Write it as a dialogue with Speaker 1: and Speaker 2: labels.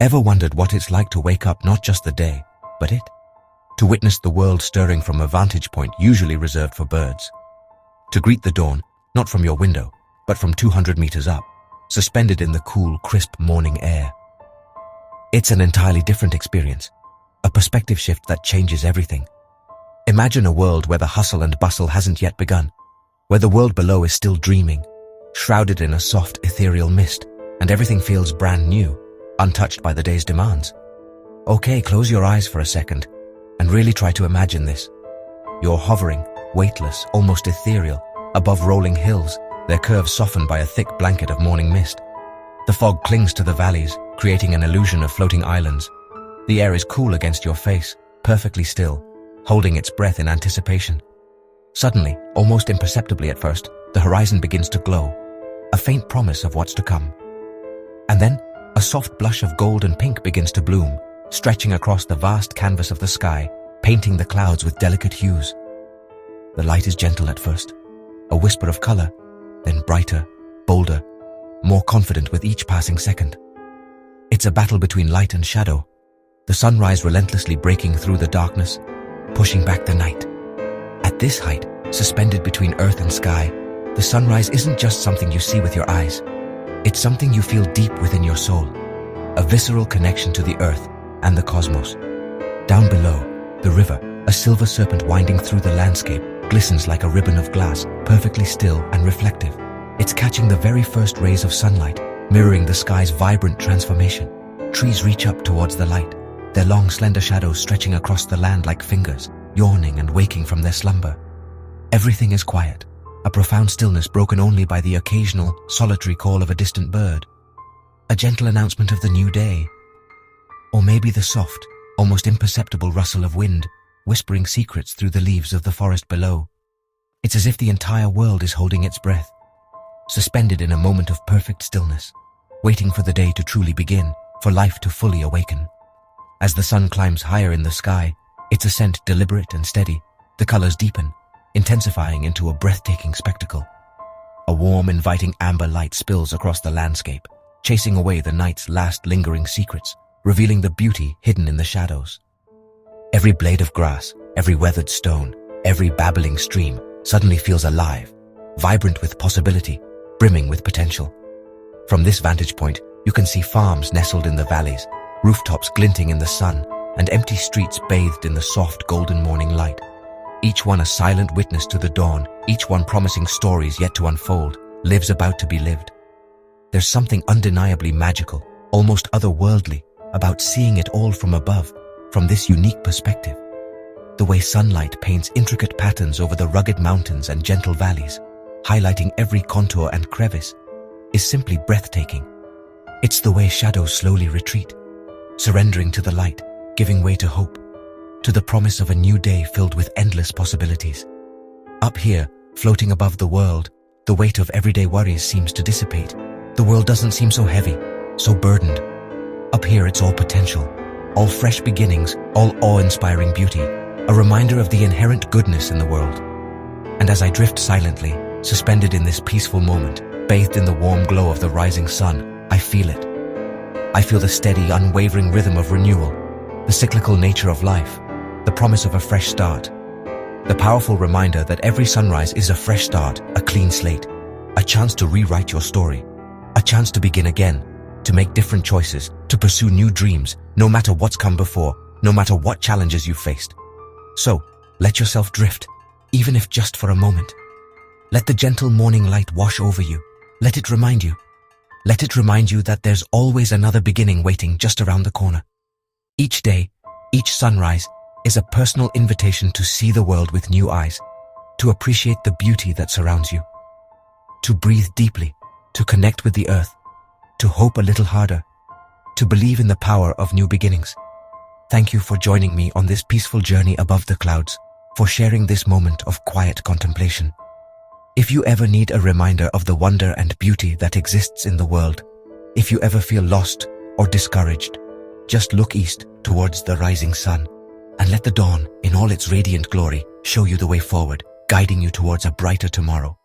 Speaker 1: Ever wondered what it's like to wake up not just the day, but it? To witness the world stirring from a vantage point usually reserved for birds. To greet the dawn, not from your window, but from 200 meters up, suspended in the cool, crisp morning air. It's an entirely different experience, a perspective shift that changes everything. Imagine a world where the hustle and bustle hasn't yet begun, where the world below is still dreaming, shrouded in a soft, ethereal mist, and everything feels brand new, untouched by the day's demands. Okay, close your eyes for a second and really try to imagine this. You're hovering, weightless, almost ethereal, above rolling hills, their curves softened by a thick blanket of morning mist. The fog clings to the valleys, creating an illusion of floating islands. The air is cool against your face, perfectly still, holding its breath in anticipation. Suddenly, almost imperceptibly at first, the horizon begins to glow, a faint promise of what's to come. And then, a soft blush of gold and pink begins to bloom, stretching across the vast canvas of the sky, painting the clouds with delicate hues. The light is gentle at first, a whisper of color, then brighter, bolder, more confident with each passing second. It's a battle between light and shadow, the sunrise relentlessly breaking through the darkness, pushing back the night. At this height, suspended between earth and sky, the sunrise isn't just something you see with your eyes. It's something you feel deep within your soul, a visceral connection to the earth and the cosmos. Down below, the river, a silver serpent winding through the landscape, glistens like a ribbon of glass, perfectly still and reflective. It's catching the very first rays of sunlight, mirroring the sky's vibrant transformation. Trees reach up towards the light, their long slender shadows stretching across the land like fingers, yawning and waking from their slumber. Everything is quiet, a profound stillness broken only by the occasional, solitary call of a distant bird. A gentle announcement of the new day. Or maybe the soft, almost imperceptible rustle of wind, whispering secrets through the leaves of the forest below. It's as if the entire world is holding its breath, suspended in a moment of perfect stillness, waiting for the day to truly begin, for life to fully awaken. As the sun climbs higher in the sky, its ascent deliberate and steady, the colors deepen, intensifying into a breathtaking spectacle. A warm, inviting amber light spills across the landscape, chasing away the night's last lingering secrets, revealing the beauty hidden in the shadows. Every blade of grass, every weathered stone, every babbling stream suddenly feels alive, vibrant with possibility, brimming with potential. From this vantage point, you can see farms nestled in the valleys, rooftops glinting in the sun, and empty streets bathed in the soft golden morning light. Each one a silent witness to the dawn, each one promising stories yet to unfold, lives about to be lived. There's something undeniably magical, almost otherworldly, about seeing it all from above, from this unique perspective. The way sunlight paints intricate patterns over the rugged mountains and gentle valleys, highlighting every contour and crevice, is simply breathtaking. It's the way shadows slowly retreat, surrendering to the light, giving way to hope, to the promise of a new day filled with endless possibilities. Up here, floating above the world, the weight of everyday worries seems to dissipate. The world doesn't seem so heavy, so burdened. Up here it's all potential, all fresh beginnings, all awe-inspiring beauty, a reminder of the inherent goodness in the world. And as I drift silently, suspended in this peaceful moment, bathed in the warm glow of the rising sun, I feel it. I feel the steady, unwavering rhythm of renewal, the cyclical nature of life, the promise of a fresh start, the powerful reminder that every sunrise is a fresh start, a clean slate, a chance to rewrite your story, a chance to begin again, to make different choices, to pursue new dreams, no matter what's come before, no matter what challenges you've faced. So, let yourself drift, even if just for a moment. Let the gentle morning light wash over you. Let it remind you. Let it remind you that there's always another beginning waiting just around the corner. Each day, each sunrise, is a personal invitation to see the world with new eyes, to appreciate the beauty that surrounds you, to breathe deeply, to connect with the earth, to hope a little harder, to believe in the power of new beginnings. Thank you for joining me on this peaceful journey above the clouds, for sharing this moment of quiet contemplation. If you ever need a reminder of the wonder and beauty that exists in the world, if you ever feel lost or discouraged, just look east towards the rising sun and let the dawn, in all its radiant glory, show you the way forward, guiding you towards a brighter tomorrow.